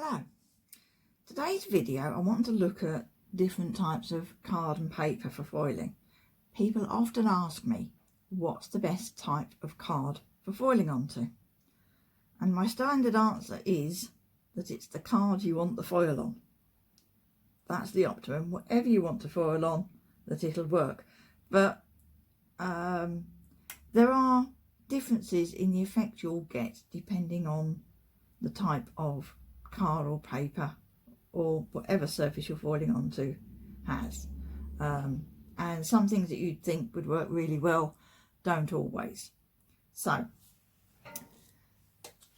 Hello. Today's video I want to look at different types of card and paper for foiling. People often ask me what's the best type of card for foiling onto, and my standard answer is that it's the card you want the foil on. That's the optimum. Whatever you want to foil on, that it'll work. But there are differences in the effect you'll get depending on the type of card or paper or whatever surface you're foiling onto has. And some things that you'd think would work really well don't always. So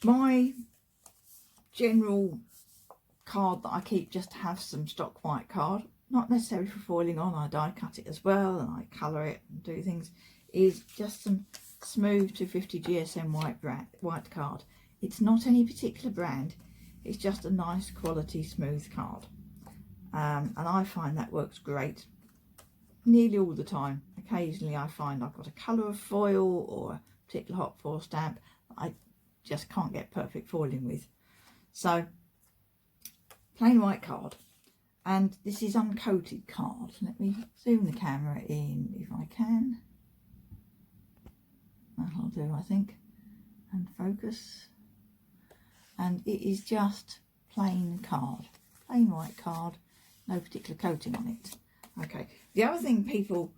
my general card that I keep just to have some stock white card, not necessarily for foiling on, I die cut it as well and I colour it and do things, is just some smooth 250 GSM white card. It's not any particular brand, it's just a nice quality smooth card, and I find that works great nearly all the time. Occasionally I find I've got a colour of foil or a particular hot foil stamp that I just can't get perfect foiling with. So plain white card, and this is uncoated card. Let me zoom the camera in if I can. That'll do, I think, and focus. And it is just plain card, plain white card, no particular coating on it. Okay, the other thing people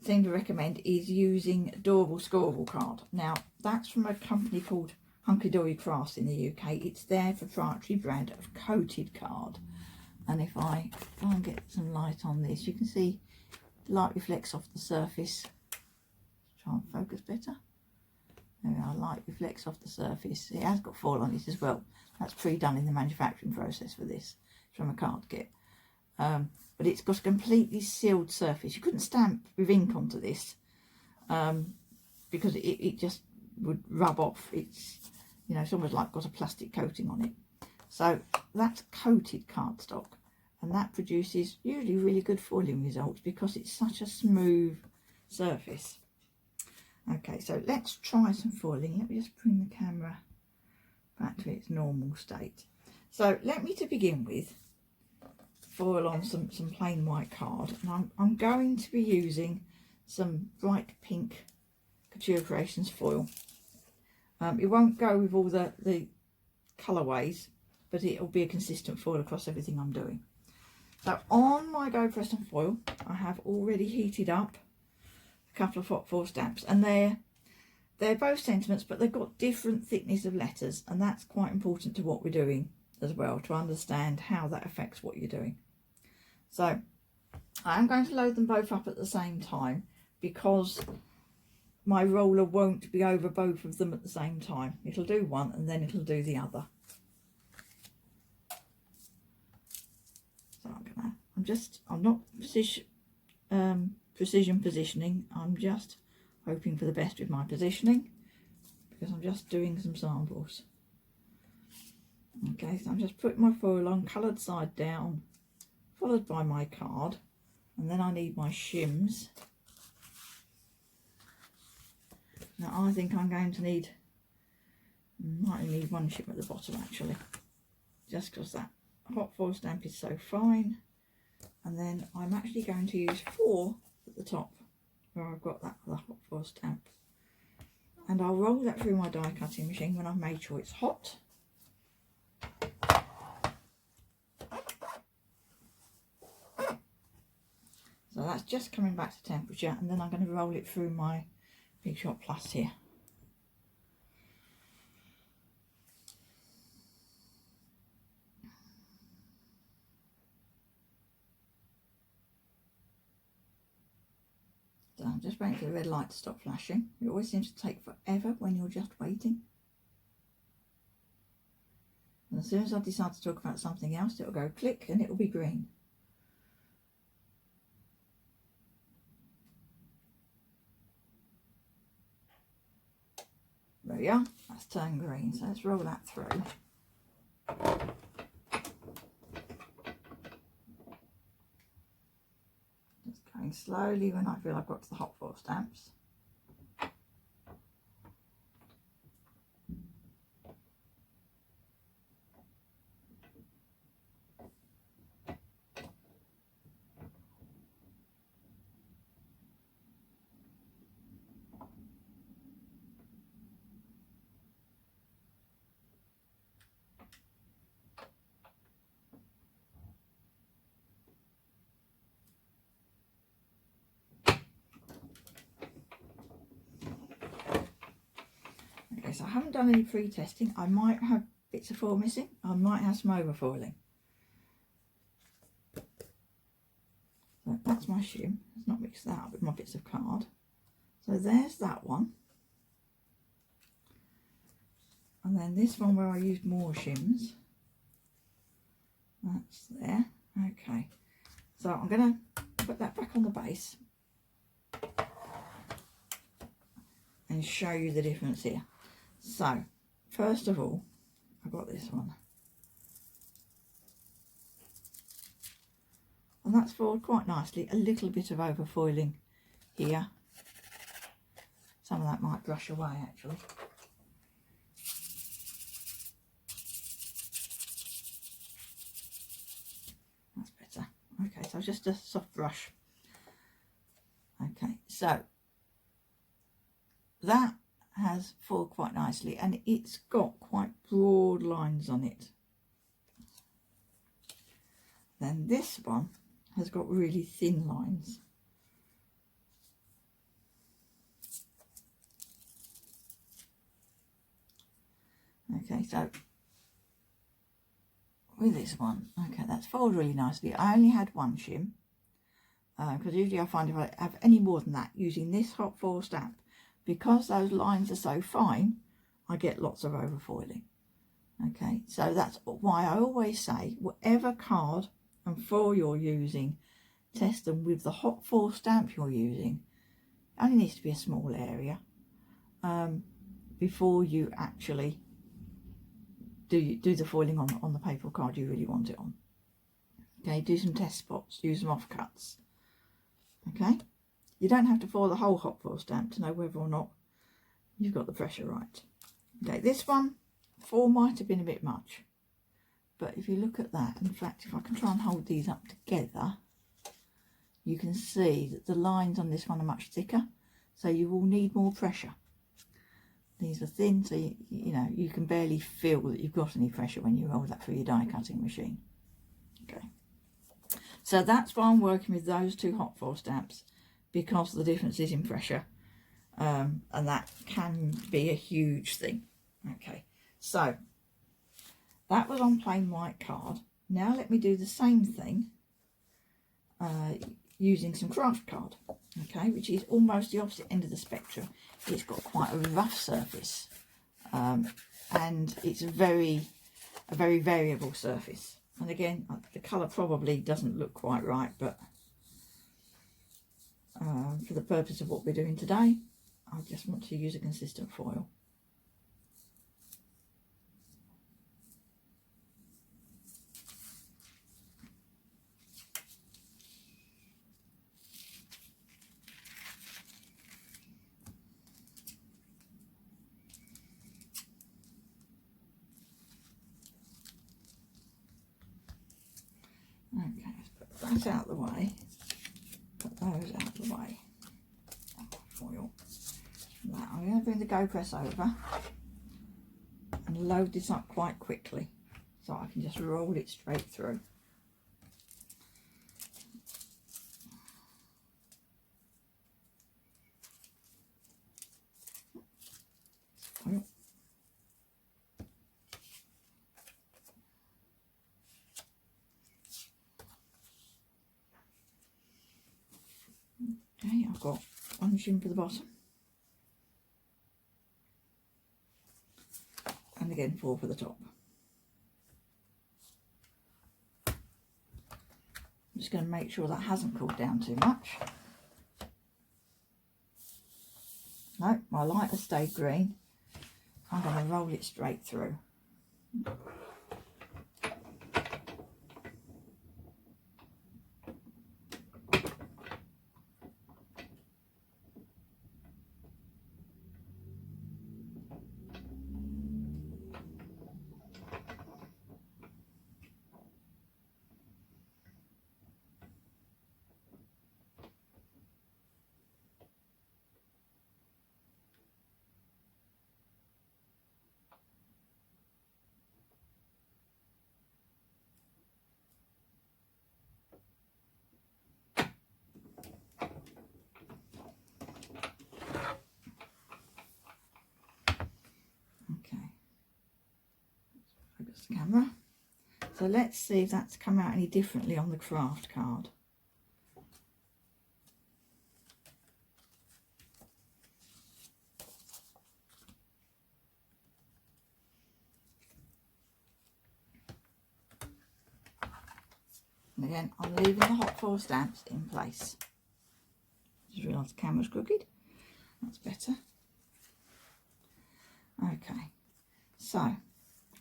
seem to recommend is using adorable scoreable card. Now that's from a company called Hunky Dory Crafts in the UK. It's their proprietary brand of coated card, and if I try and get some light on this, you can see the light reflects off the surface. Try and focus better. There we are, light reflects off the surface. It has got foil on it as well. That's pre-done in the manufacturing process for this. It's from a card kit. But it's got a completely sealed surface. You couldn't stamp with ink onto this because it just would rub off. It's, you know, it's almost like got a plastic coating on it. So that's coated cardstock, and that produces usually really good foiling results because it's such a smooth surface. Okay, so let's try some foiling. Let me just bring the camera back to its normal state. So let me, to begin with, foil on some plain white card, and I'm going to be using some bright pink Couture Creations foil. It won't go with all the colourways, but it'll be a consistent foil across everything I'm doing. So on my Go Press and Foil, I have already heated up a couple of hot foil stamps, and they're both sentiments, but they've got different thickness of letters, and that's quite important to what we're doing as well, to understand how that affects what you're doing. So I'm going to load them both up at the same time because my roller won't be over both of them at the same time. It'll do one and then it'll do the other. So I'm not precision positioning. I'm just hoping for the best with my positioning because I'm just doing some samples. Okay, so I'm just putting my foil on, coloured side down, followed by my card, and then I need my shims. Now I think I'm going to need, might only need one shim at the bottom actually, just because that hot foil stamp is so fine. And then I'm actually going to use 4 at the top where I've got that other hot foil stamp, and I'll roll that through my die cutting machine when I've made sure it's hot. So that's just coming back to temperature, and then I'm going to roll it through my Big Shot Plus here. So I'm just waiting for the red light to stop flashing. It always seems to take forever when you're just waiting. And as soon as I decide to talk about something else, it'll go click and it'll be green. There we are, that's turned green, so let's roll that through. Just going slowly when I feel I've got to the hot foil stamps. so I haven't done any pre-testing. I might have bits of foil missing. I might have some overfoiling. So that's my shim. Let's not mix that up with my bits of card. So there's that one. And then this one where I used more shims. That's there. Okay. So I'm going to put that back on the base and show you the difference here. So, first of all, I've got this one. And that's foiled quite nicely. A little bit of overfoiling here. Some of that might brush away actually. That's better. Okay, so just a soft brush. Okay, so that has foiled quite nicely and it's got quite broad lines on it. Then this one has got really thin lines. Okay, so with this one, okay, that's folded really nicely. I only had one shim because usually I find if I have any more than that using this hot foil stamp, because those lines are so fine, I get lots of overfoiling. Okay, so that's why I always say whatever card and foil you're using, test them with the hot foil stamp you're using. It only needs to be a small area before you actually do the foiling on the paper card you really want it on. Okay, do some test spots, use some offcuts. Okay, you don't have to foil the whole hot foil stamp to know whether or not you've got the pressure right. Okay, this one, foil might have been a bit much, but if you look at that, in fact, if I can try and hold these up together, you can see that the lines on this one are much thicker, so you will need more pressure. These are thin, so you know you can barely feel that you've got any pressure when you roll that through your die cutting machine. Okay, so that's why I'm working with those two hot foil stamps, because the difference is in pressure, and that can be a huge thing. Okay, so that was on plain white card. Now let me do the same thing using some craft card, okay, which is almost the opposite end of the spectrum. It's got quite a rough surface and it's a very variable surface, and again the colour probably doesn't look quite right, but for the purpose of what we're doing today, I just want to use a consistent foil. Okay, let's put that out of the way, put those out of the way. Foil. Now I'm going to bring the Go Press over and load this up quite quickly so I can just roll it straight through. Foil. Okay, I've got one shim for the bottom, and again 4 for the top. I'm just going to make sure that hasn't cooled down too much. No, my light has stayed green. I'm going to roll it straight through. focus the camera. So let's see if that's come out any differently on the craft card. And again, I'm leaving the hot foil stamps in place. Just realised the camera's crooked. That's better. Okay, so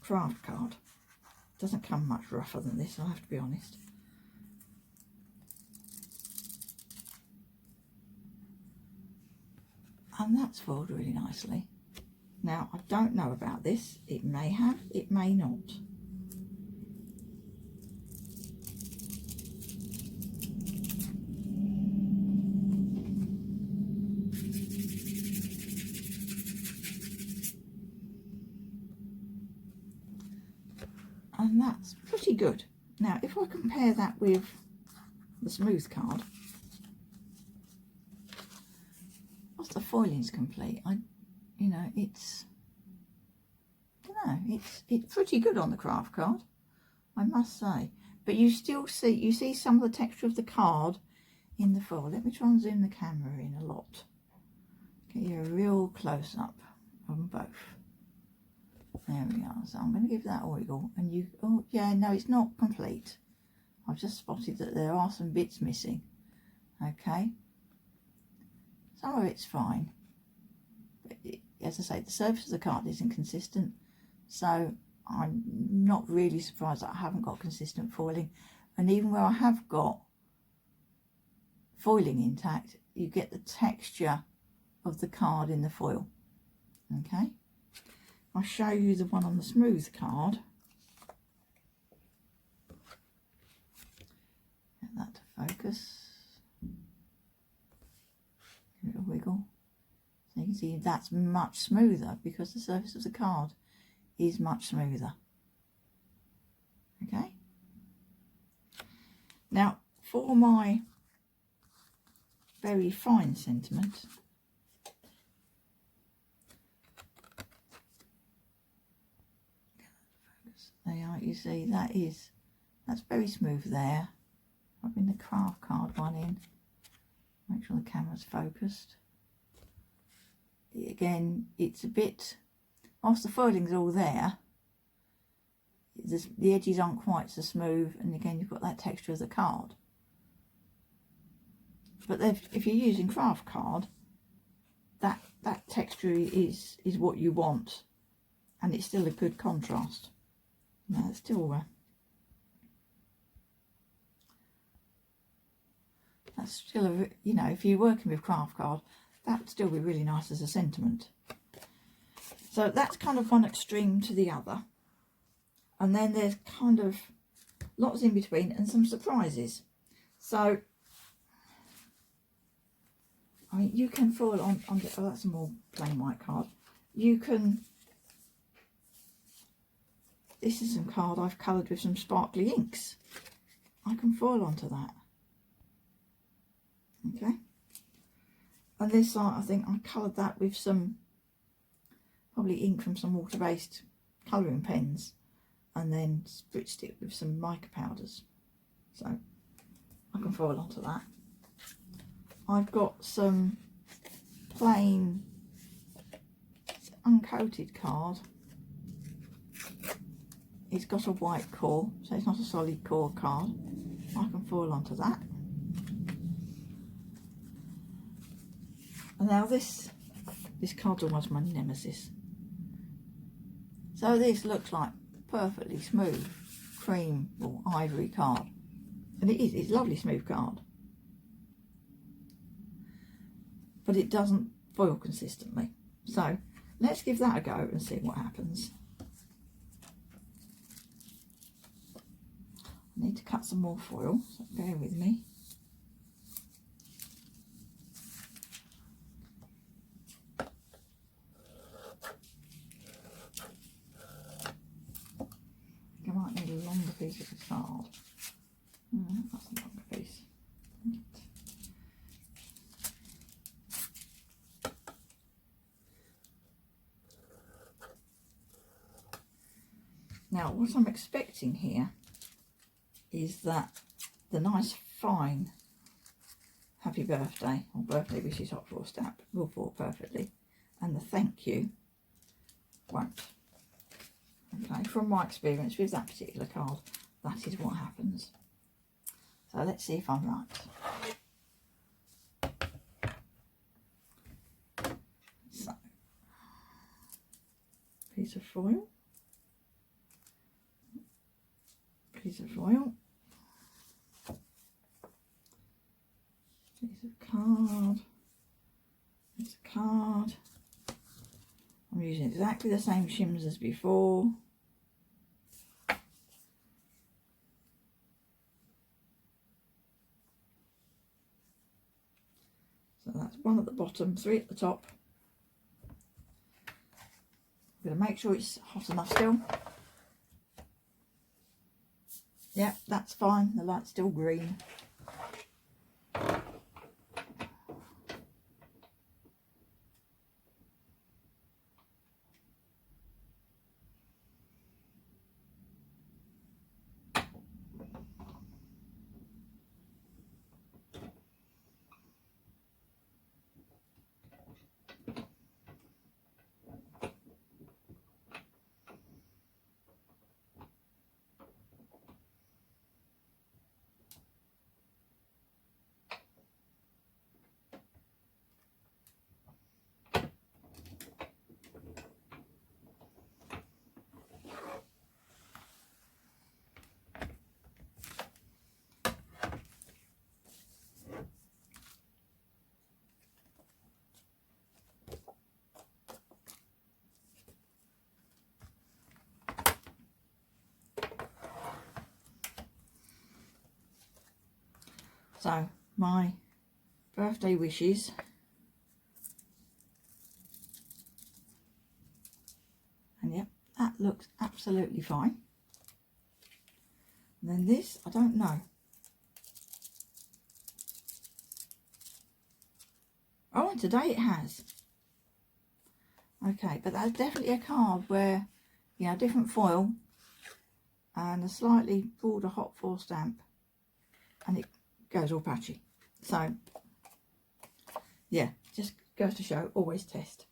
craft card. Doesn't come much rougher than this, I have to be honest. And that's foiled really nicely. Now, I don't know about this. It may have, it may not. And that's pretty good. Now, if I compare that with the smooth card, whilst the foiling's complete, it's pretty good on the craft card, I must say. But you still see some of the texture of the card in the foil. Let me try and zoom the camera in a lot. Get you a real close up on both. There we are. So I'm going to give that a wiggle, and oh yeah, no, it's not complete. I've just spotted that there are some bits missing. Okay, some of it's fine, but as I say, the surface of the card isn't consistent, so I'm not really surprised that I haven't got consistent foiling. And even where I have got foiling intact, you get the texture of the card in the foil. Okay, I'll show you the one on the smooth card. Get that to focus. Give it a wiggle. So you can see that's much smoother because the surface of the card is much smoother. Okay. Now, for my very fine sentiment, there you see that's very smooth there. I'll bring the craft card one in, make sure the camera's focused. Again, it's a bit, whilst the foiling's all there, the edges aren't quite so smooth, and again you've got that texture of the card. But if you're using craft card, that texture is what you want, and it's still a good contrast. No, it's still that's still a, if you're working with craft card, that would still be really nice as a sentiment. So that's kind of one extreme to the other, and then there's kind of lots in between and some surprises. So I mean, you can foil on the, oh, that's a more plain white card. You can, this is some card I've coloured with some sparkly inks. I can foil onto that. Okay. And this, I think I coloured that with some, probably ink from some water-based colouring pens, and then spritzed it with some mica powders. So I can foil onto that. I've got some plain uncoated card. It's got a white core, so it's not a solid core card. I can foil onto that. And now this card's almost my nemesis. So this looks like perfectly smooth cream or ivory card, and it's a lovely smooth card, but it doesn't foil consistently. So let's give that a go and see what happens. I need to cut some more foil, so bear with me. I might need a longer piece of the card. That's a longer piece. Now Now what I'm expecting here is that the nice fine happy birthday or birthday wishes hot foil stamp will fall perfectly, and the thank you won't. Okay, from my experience with that particular card, that is what happens. So let's see if I'm right. So, piece of foil, piece of foil, piece of card, piece of card. I'm using exactly the same shims as before. So that's one at the bottom, 3 at the top. I'm going to make sure it's hot enough still. Yep, that's fine. The light's still green. So my birthday wishes, and yep, that looks absolutely fine. And then this, I don't know. Oh, and today it has. Okay, but that's definitely a card where, you know, different foil and a slightly broader hot foil stamp, and it goes all patchy. So yeah, just goes to show, always test.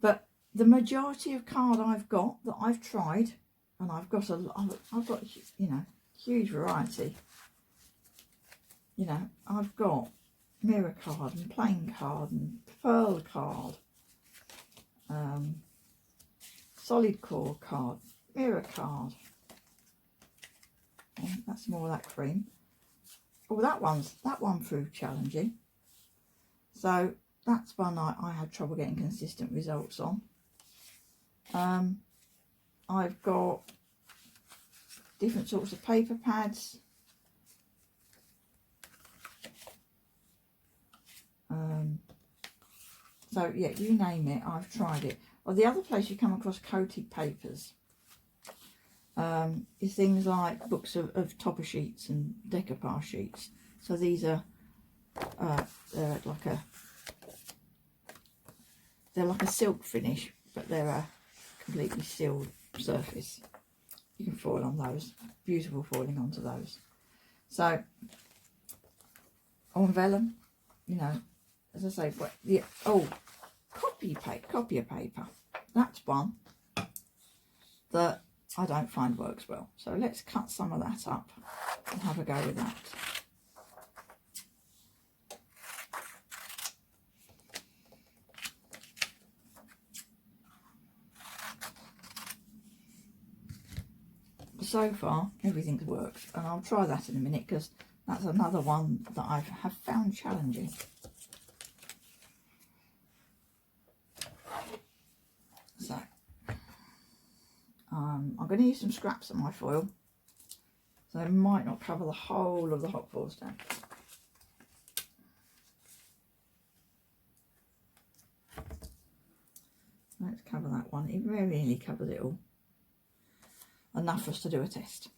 But the majority of card I've got that I've tried, and I've got you know, huge variety. You know, I've got mirror card and plain card and pearl card, solid core card, mirror card. Oh, that's more of that cream. Oh, that one proved challenging. So that's one I had trouble getting consistent results on. I've got different sorts of paper pads. So yeah, you name it, I've tried it. Or the other place you come across coated papers is things like books of topper sheets and decoupage sheets. So these are they're like a silk finish, but they're a completely sealed surface. You can foil on those, beautiful foiling onto those. So on vellum, you know, as I say, but the copier paper. That's one that I don't find works well. So let's cut some of that up and have a go with that. So far, everything's worked, and I'll try that in a minute because that's another one that I have found challenging. So, I'm going to use some scraps of my foil, so it might not cover the whole of the hot foil stamp. Let's cover that one. It very nearly covers it all. Enough for us to do a test.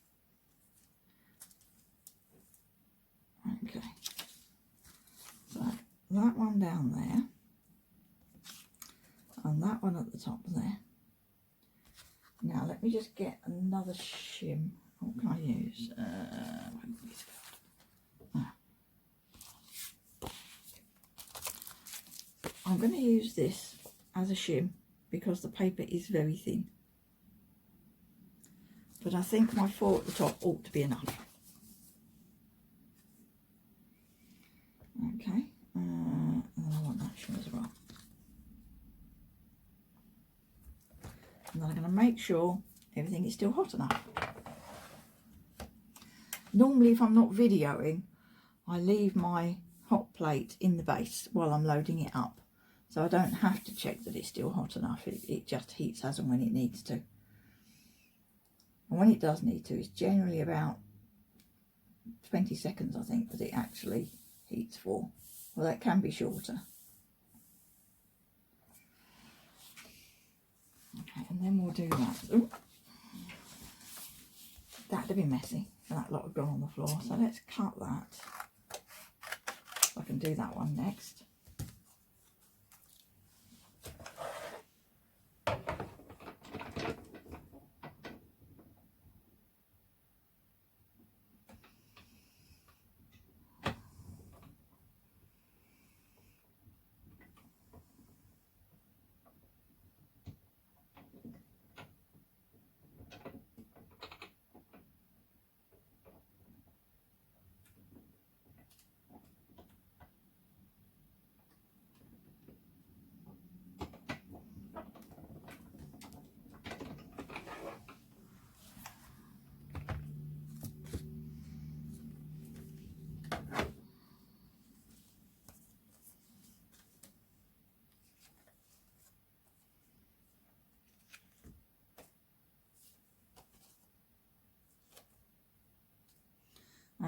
Okay, so that one down there, and that one at the top there. Now let me just get another shim. What can I use? I'm going to use this as a shim because the paper is very thin. But I think my 4 at the top ought to be enough. Okay, and I want that shim as well. And then I'm going to make sure everything is still hot enough. Normally if I'm not videoing, I leave my hot plate in the base while I'm loading it up. So I don't have to check that it's still hot enough. It just heats as and when it needs to. And when it does need to, it's generally about 20 seconds, I think, that it actually heats for. Well, that can be shorter. Okay, and then we'll do that. Ooh. That'd have been messy, and that lot had gone on the floor. So let's cut that. I can do that one next.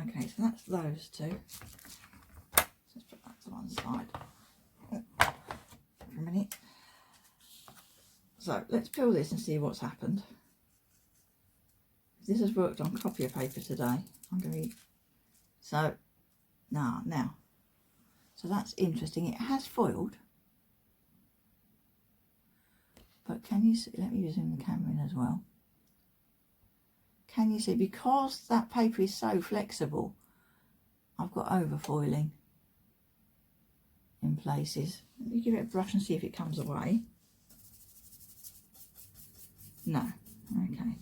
Okay, so that's those two. Let's put that to one side for a minute. So let's peel this and see what's happened. This has worked on copier paper today. I'm going to so now. So that's interesting. It has foiled, but can you see? Let me zoom the camera in as well. Can you see, because that paper is so flexible, I've got overfoiling in places. Let me give it a brush and see if it comes away. No. Okay.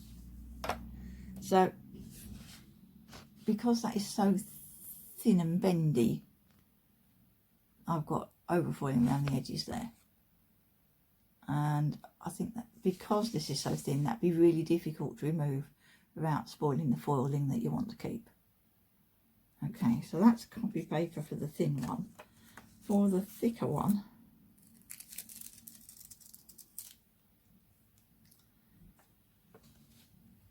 So, because that is so thin and bendy, I've got overfoiling around the edges there. And I think that because this is so thin, that'd be really difficult to remove without spoiling the foiling that you want to keep. Okay, so that's copy paper for the thin one. For the thicker one,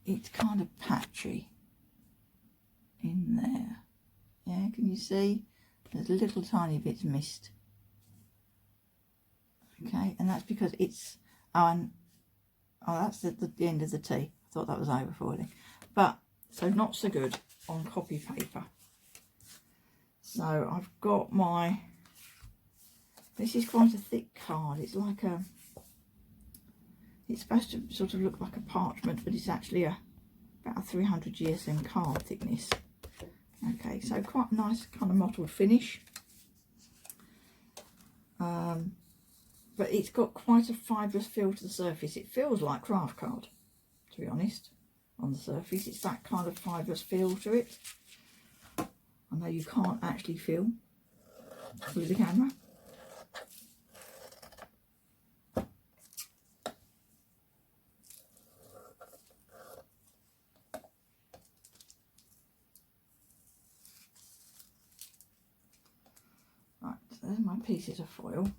it's kind of patchy in there. Yeah, can you see? There's little tiny bits missed. Okay, and that's because it's that's the end of the T. I thought that was overfoiling, but so not so good on copy paper. So I've got my, this is quite a thick card. It's like a, it's supposed to sort of look like a parchment, but it's actually about a 300 GSM card thickness. Okay, so quite a nice kind of mottled finish. But it's got quite a fibrous feel to the surface. It feels like craft card, to be honest, on the surface. It's that kind of fibrous feel to it. I know you can't actually feel with the camera. Right, so there's my pieces of foil.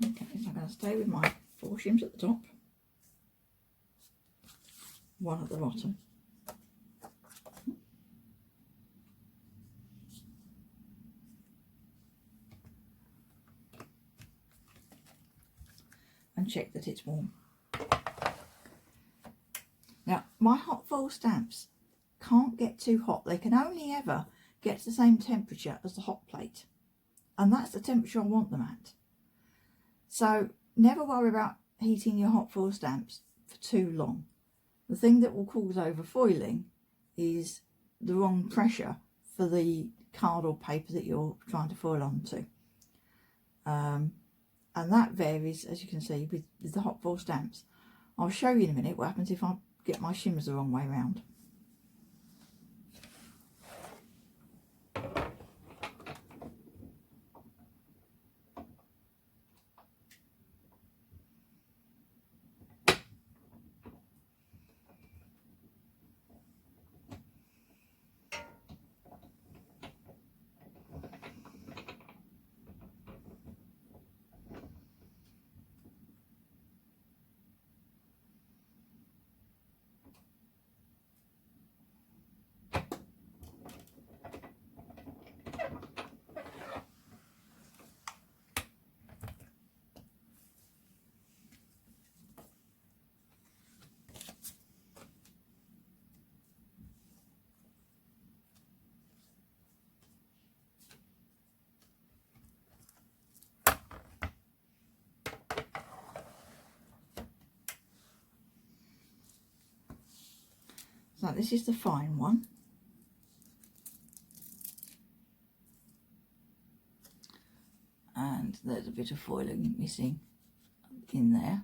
Okay, so I'm going to stay with my 4 shims at the top, 1 at the bottom. and check that it's warm. Now, my hot foil stamps can't get too hot. They can only ever get to the same temperature as the hot plate. And that's the temperature I want them at. So never worry about heating your hot foil stamps for too long. The thing that will cause overfoiling is the wrong pressure for the card or paper that you're trying to foil onto. And that varies, as you can see, with the hot foil stamps. I'll show you in a minute what happens if I get my shims the wrong way round. So this is the fine one. And there's a bit of foiling missing in there.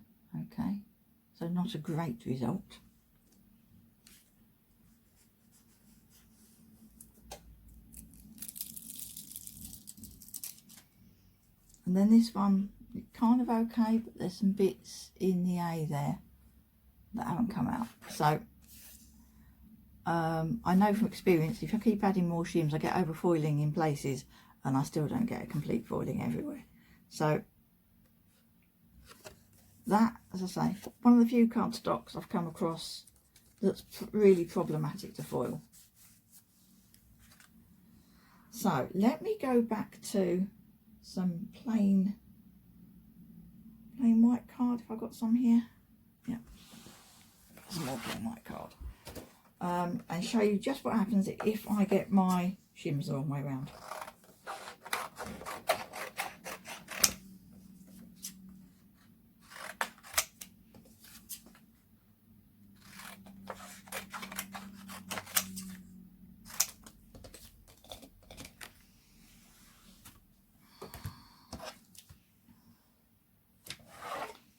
Okay, so not a great result. And then this one, kind of okay, but there's some bits in the A there that haven't come out. So I know from experience, if I keep adding more shims, I get overfoiling in places and I still don't get a complete foiling everywhere. So that, as I say, one of the few cardstocks I've come across that's really problematic to foil. So let me go back to some plain white card, if I've got some here. Yeah, some more plain white card. And show you just what happens if I get my shims the wrong way around.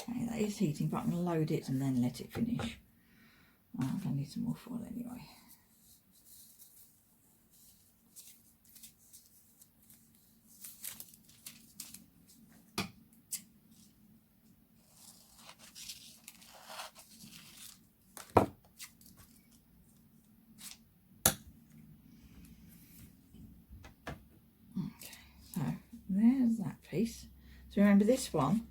Okay, that is heating, but I'm going to load it and then let it finish. I need some more foil anyway. Okay, so there's that piece. So remember this one,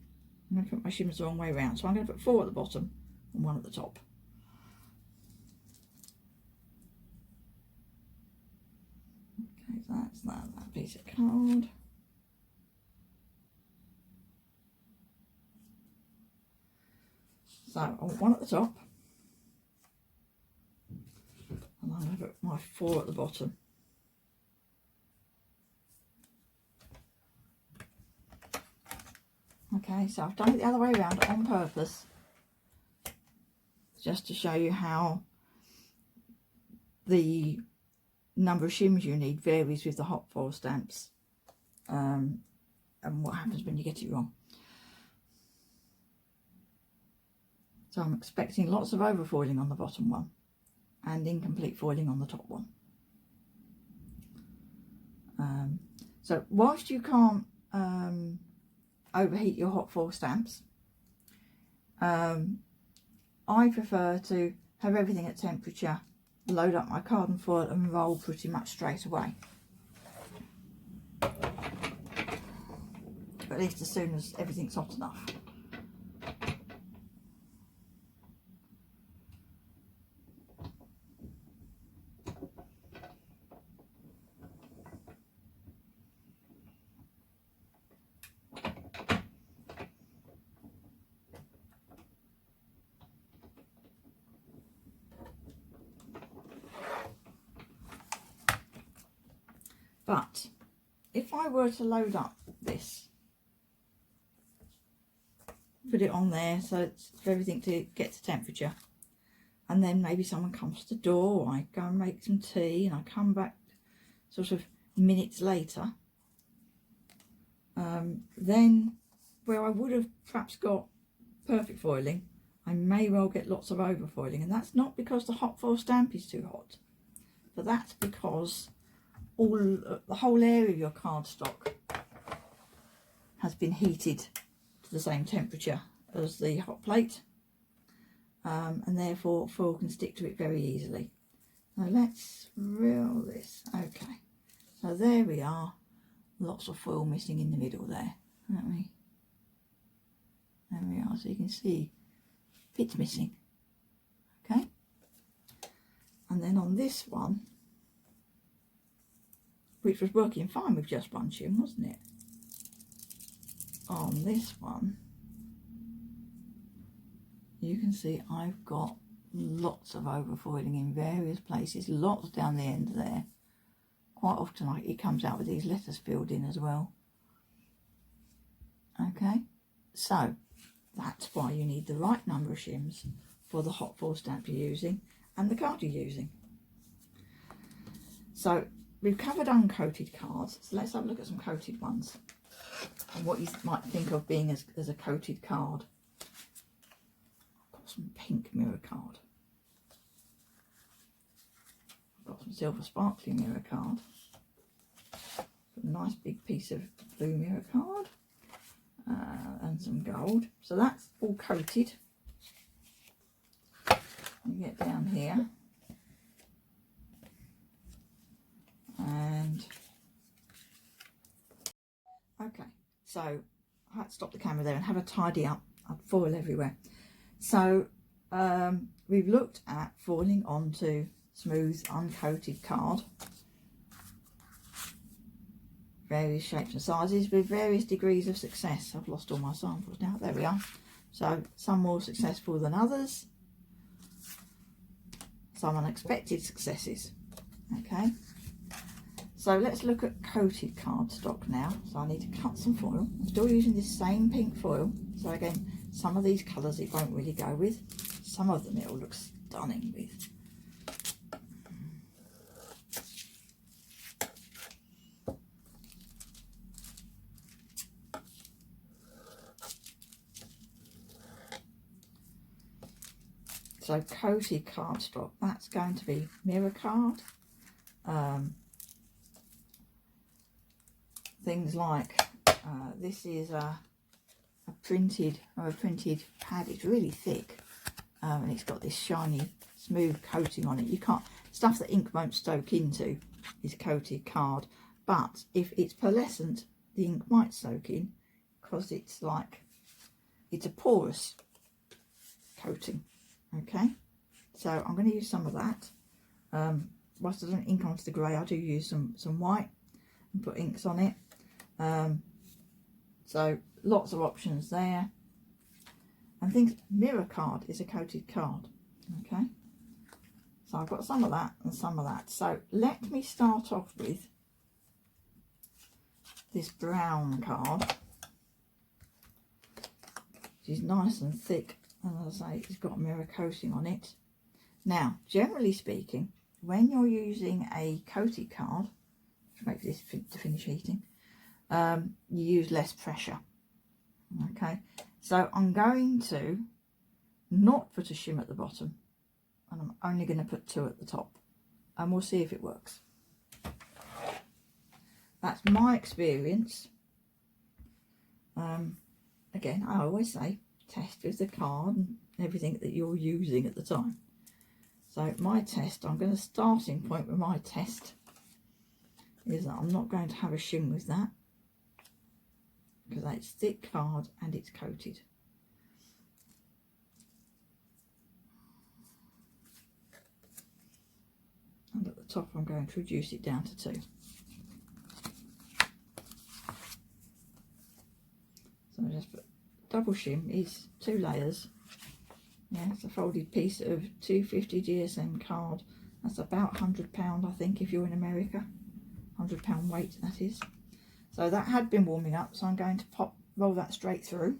I'm going to put my shims the wrong way around. So I'm going to put 4 at the bottom and 1 at the top. Okay, so that's that piece of card. So I want 1 at the top. And I'm going to put my 4 at the bottom. Okay, so I've done it the other way around on purpose, just to show you how the number of shims you need varies with the hot foil stamps, and what happens when you get it wrong. So I'm expecting lots of overfoiling on the bottom one and incomplete foiling on the top one. So whilst you can't overheat your hot foil stamps, I prefer to have everything at temperature, load up my card and foil and roll pretty much straight away. At least as soon as everything's hot enough. But if I were to load up this, put it on there so it's for everything to get to temperature, and then maybe someone comes to the door, or I go and make some tea and I come back sort of minutes later, then where I would have perhaps got perfect foiling, I may well get lots of overfoiling, and that's not because the hot foil stamp is too hot, but that's because the whole area of your cardstock has been heated to the same temperature as the hot plate, and therefore foil can stick to it very easily. Now let's reel this. Okay, so there we are, lots of foil missing in the middle there, aren't we? There we are, so you can see bits missing. Okay, and then on this one, which was working fine with just one shim, wasn't it? On this one, you can see I've got lots of overfoiling in various places, lots down the end there. Quite often it comes out with these letters filled in as well. Okay, so that's why you need the right number of shims for the hot foil stamp you're using and the card you're using. So we've covered uncoated cards, so let's have a look at some coated ones and what you might think of being as a coated card. I've got some pink mirror card. I've got some silver sparkly mirror card. A nice big piece of blue mirror card. And some gold. So that's all coated. You get down here. And okay, so I had to stop the camera there and have a tidy up. I'd foil everywhere. So we've looked at foiling onto smooth uncoated card, various shapes and sizes with various degrees of success. I've lost all my samples now. There we are. So some more successful than others, some unexpected successes. Okay, so let's look at coated cardstock now. So I need to cut some foil. I'm still using this same pink foil, so again, some of these colours it won't really go with, some of them it will look stunning with. So coated cardstock, that's going to be mirror card, things like this is a printed pad. It's really thick, and it's got this shiny smooth coating on it. You can't, stuff that ink won't soak into is coated card, but if it's pearlescent the ink might soak in because it's a porous coating. Okay, so I'm going to use some of that. Whilst I don't ink onto the grey, I do use some white and put inks on it. So lots of options there. And things, mirror card is a coated card. Okay, so I've got some of that and some of that. So let me start off with this brown card, which is nice and thick. And as I say, it's got a mirror coating on it. Now, generally speaking, when you're using a coated card, to wait for this to finish heating, you use less pressure. Okay, so I'm going to not put a shim at the bottom, and I'm only going to put 2 at the top, and we'll see if it works. That's my experience. Again, I always say, test with the card and everything that you're using at the time. So my test, I'm going to starting point with my test is that I'm not going to have a shim with that because it's thick card and it's coated. And at the top I'm going to reduce it down to 2. So I just put double shim is 2 layers. Yeah, it's a folded piece of 250 GSM card. That's about £100, I think, if you're in America. £100 weight that is. So that had been warming up, so I'm going to roll that straight through.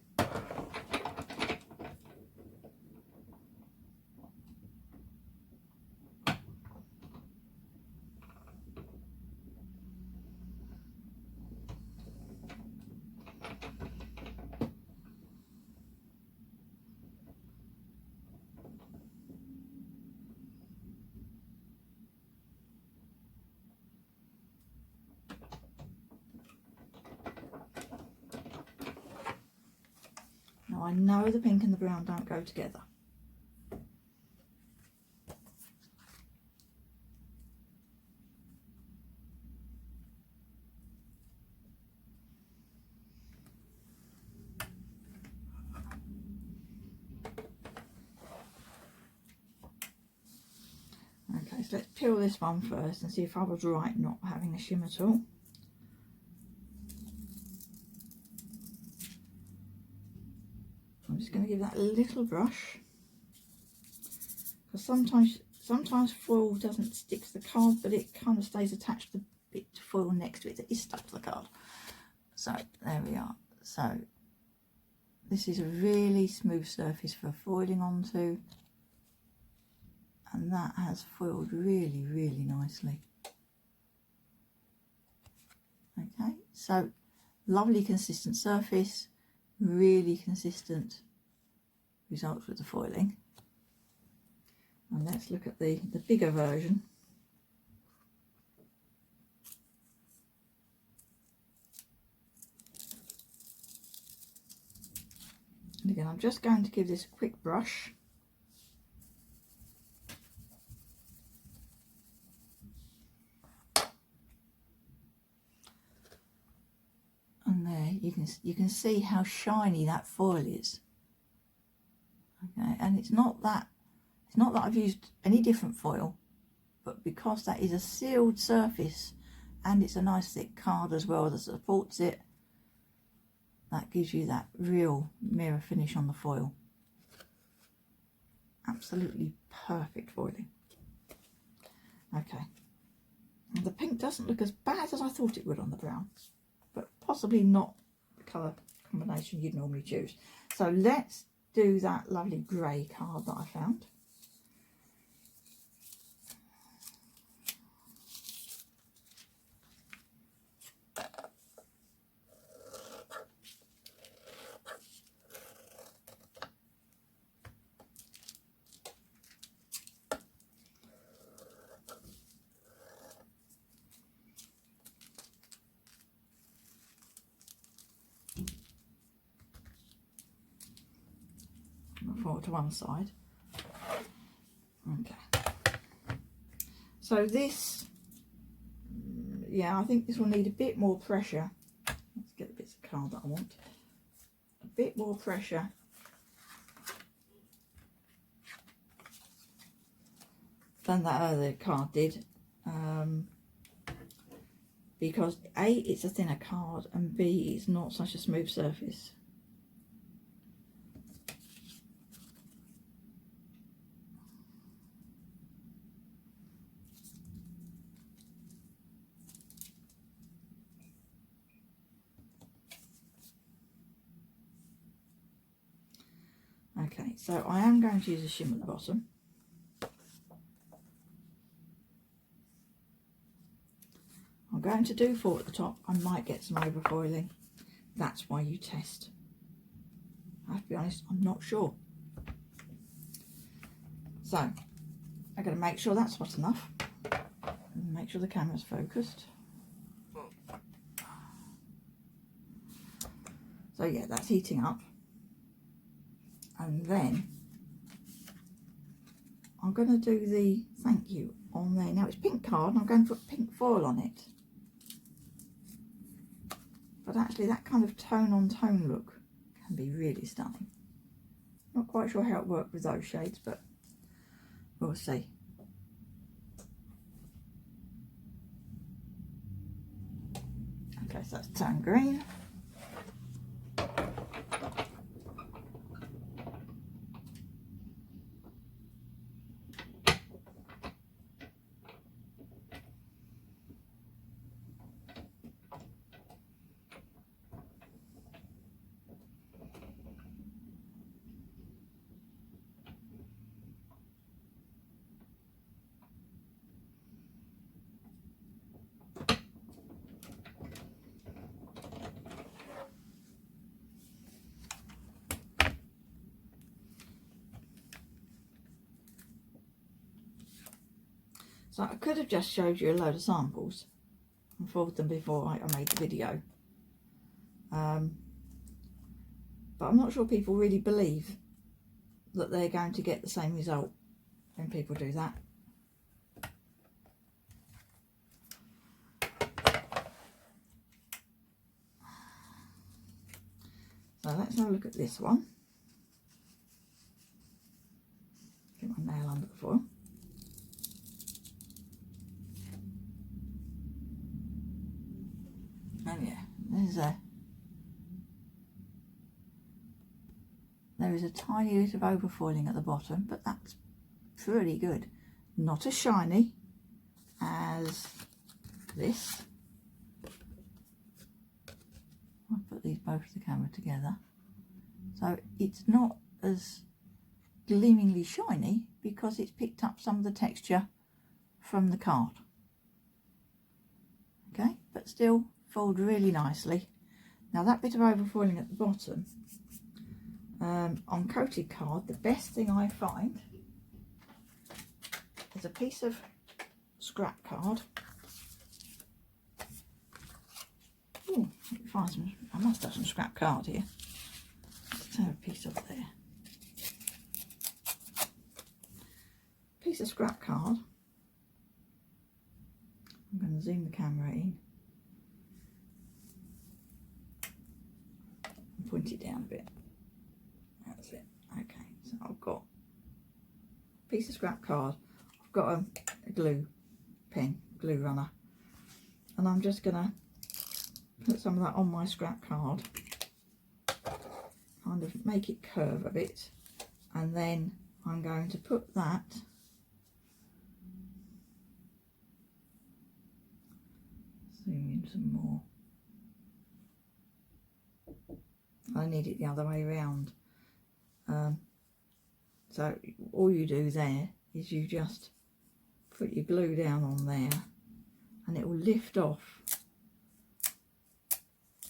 Now I know the pink and the brown don't go together. Okay, so let's peel this one first and see if I was right not having a shim at all. I'm just going to give that a little brush, because sometimes foil doesn't stick to the card, but it kind of stays attached to the bit of foil next to it that is stuck to the card. So there we are. So this is a really smooth surface for foiling onto, and that has foiled really, really nicely. Okay, so lovely consistent surface, really consistent results with the foiling. And let's look at the bigger version. And again, I'm just going to give this a quick brush. And there you can see how shiny that foil is. Okay, and it's not that I've used any different foil, but because that is a sealed surface and it's a nice thick card as well that supports it, that gives you that real mirror finish on the foil. Absolutely perfect foiling. Okay, and the pink doesn't look as bad as I thought it would on the brown, but possibly not the colour combination you'd normally choose. So let's do that lovely grey card that I found. Forward to one side. Okay, so this, yeah, I think this will need a bit more pressure. Let's get the bits of card that I want. A bit more pressure than that other card did, because A, it's a thinner card, and B, it's not such a smooth surface. Okay, so I am going to use a shim at the bottom. I'm going to do 4 at the top. I might get some overfoiling. That's why you test. I have to be honest, I'm not sure. So I'm going to make sure that's hot enough. And make sure the camera's focused. So yeah, that's heating up. And then I'm going to do the thank you on there. Now it's pink card and I'm going to put pink foil on it. But actually that kind of tone on tone look can be really stunning. Not quite sure how it worked with those shades, but we'll see. Okay, so that's tone green. So I could have just showed you a load of samples and folded them before I made the video. But I'm not sure people really believe that they're going to get the same result when people do that. So let's have a look at this one. Get my nail under the foil. Oh yeah, there is a tiny bit of overfoiling at the bottom, but that's pretty good. Not as shiny as this. I'll put these both to the camera together. So it's not as gleamingly shiny because it's picked up some of the texture from the card. Okay, but still fold really nicely. Now that bit of overfoiling at the bottom, on coated card, the best thing I find is a piece of scrap card. Oh, let me find some. I must have some scrap card here. Let's have a piece of there. Piece of scrap card. I'm going to zoom the camera in and point it down a bit. That's it. Okay, so I've got a piece of scrap card. I've got a glue pen, glue runner, and I'm just going to put some of that on my scrap card, kind of make it curve a bit, and then I'm going to put that zoom in some more. I need it the other way around. So all you do there is you just put your glue down on there and it will lift off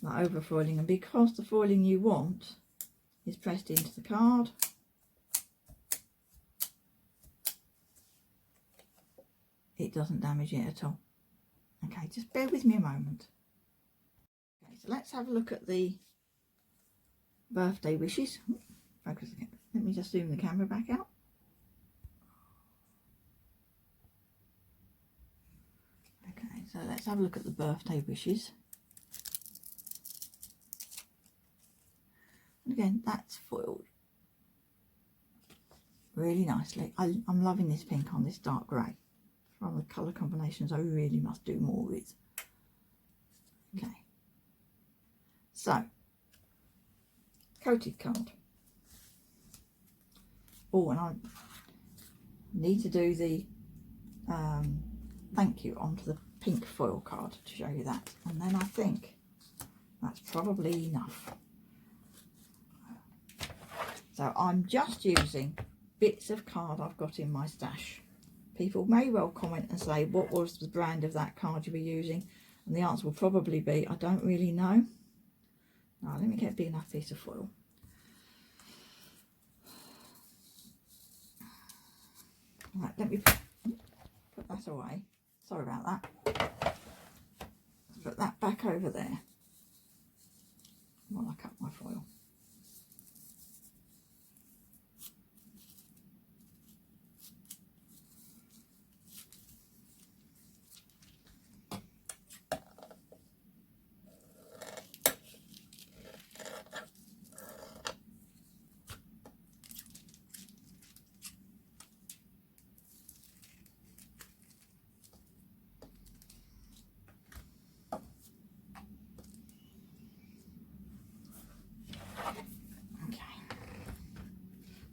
that overfoiling, and because the foiling you want is pressed into the card, it doesn't damage it at all. Okay, just bear with me a moment. Okay, so let's have a look at the birthday wishes. Focus again. Let me just zoom the camera back out. Okay, so let's have a look at the birthday wishes. And again, that's foiled really nicely. I'm loving this pink on this dark grey. It's one of the colour combinations I really must do more with. Okay, so coated card. Oh, and I need to do the thank you onto the pink foil card to show you that, and then I think that's probably enough. So I'm just using bits of card I've got in my stash. People may well comment and say, what was the brand of that card you were using? And the answer will probably be, I don't really know. Now let me get a big enough piece of foil. Right, let me put that away. Sorry about that. Let's put that back over there while I cut my foil.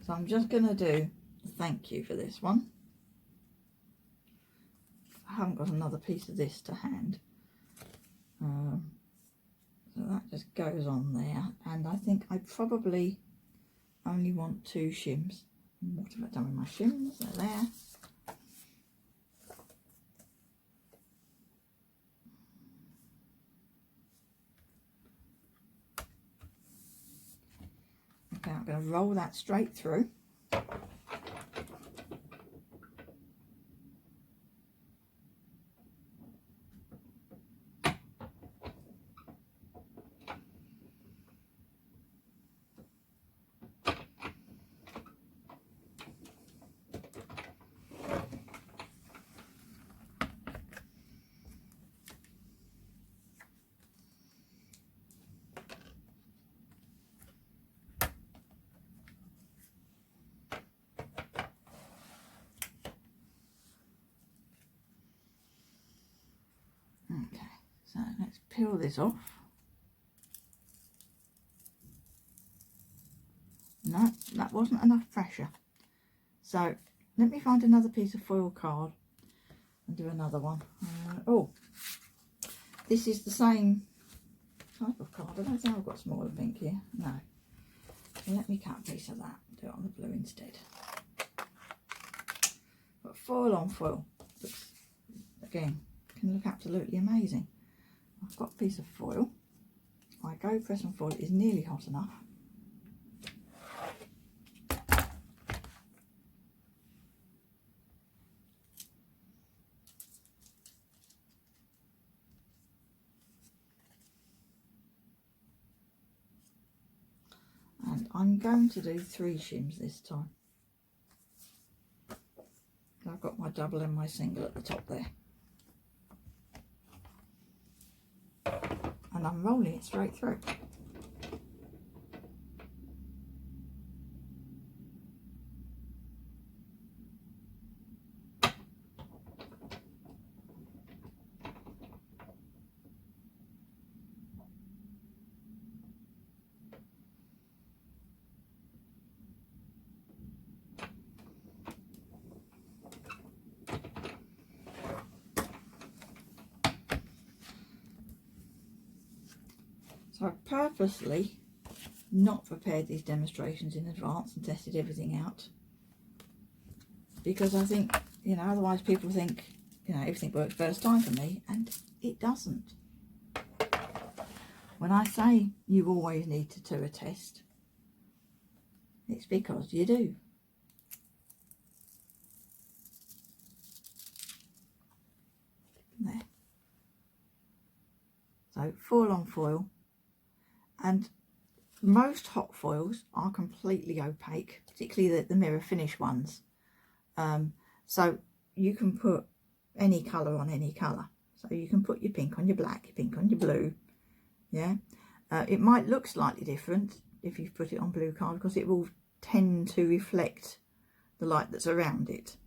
So I'm just going to do a thank you for this one. I haven't got another piece of this to hand. So that just goes on there. And I think I probably only want 2 shims. What have I done with my shims? They're there. Okay, I'm going to roll that straight through. Okay, so let's peel this off. No, that wasn't enough pressure. So let me find another piece of foil card and do another one. Oh, this is the same type of card. I don't think I've got smaller pink here. No. So let me cut a piece of that. Do it on the blue instead. But foil on foil. Looks, again, can look absolutely amazing. I've got a piece of foil. I go press and foil. It is nearly hot enough. And I'm going to do 3 shims this time. I've got my double and my single at the top there. And I'm rolling it straight through. So I've purposely not prepared these demonstrations in advance and tested everything out, because I think, you know, otherwise people think, you know, everything works first time for me, and it doesn't. When I say you always need to do a test, it's because you do. There. So foil on foil. And most hot foils are completely opaque, particularly the mirror finish ones. So you can put any colour on any colour. So you can put your pink on your black, your pink on your blue. Yeah, it might look slightly different if you put it on blue card, because it will tend to reflect the light that's around it.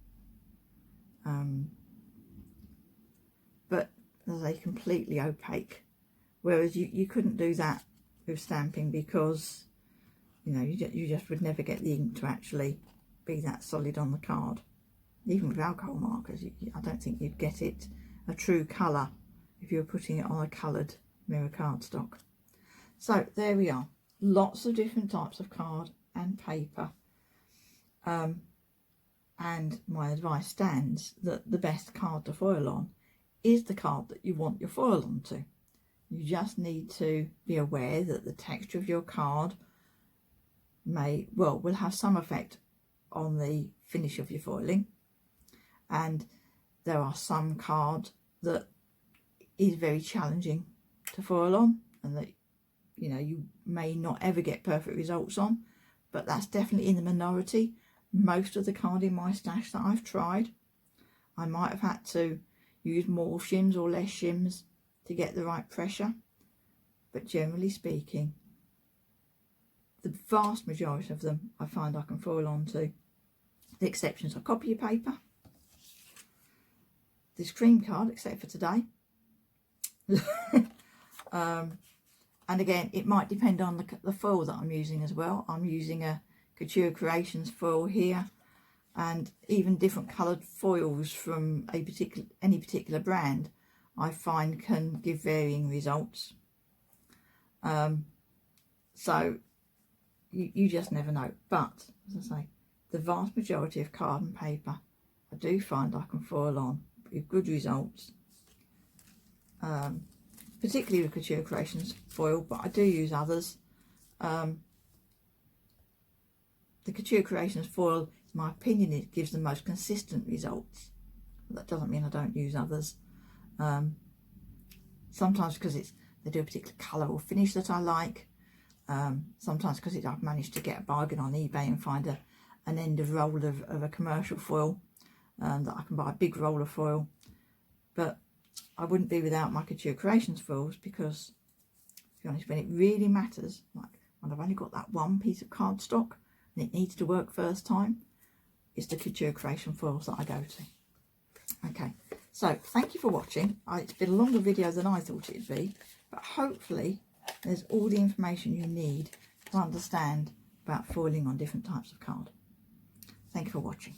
But they're completely opaque. Whereas you couldn't do that with stamping, because you know you just would never get the ink to actually be that solid on the card. Even with alcohol markers, I don't think you'd get it a true colour if you were putting it on a coloured mirror cardstock. So there we are, lots of different types of card and paper, and my advice stands that the best card to foil on is the card that you want your foil onto. You just need to be aware that the texture of your card will have some effect on the finish of your foiling, and there are some card that is very challenging to foil on, and that, you know, you may not ever get perfect results on, but that's definitely in the minority. Most of the card in my stash that I've tried, I might have had to use more shims or less shims to get the right pressure, but generally speaking, the vast majority of them I find I can foil onto. The exceptions are copy paper, this cream card, except for today. And again, it might depend on the foil that I'm using as well. I'm using a Couture Creations foil here, and even different coloured foils from any particular brand I find can give varying results. So you just never know. But as I say, the vast majority of card and paper I do find I can foil on with good results, particularly with Couture Creations foil, but I do use others. The Couture Creations foil, in my opinion, it gives the most consistent results. That doesn't mean I don't use others. Sometimes because they do a particular colour or finish that I like. Sometimes because I've managed to get a bargain on eBay and find an end of roll of a commercial foil, that I can buy a big roll of foil. But I wouldn't be without my Couture Creations foils, because, to be honest, when it really matters, like when I've only got that one piece of cardstock and it needs to work first time, it's the Couture Creation foils that I go to. Okay, So thank you for watching. It's been a longer video than I thought it'd be, but hopefully there's all the information you need to understand about foiling on different types of card. Thank you for watching.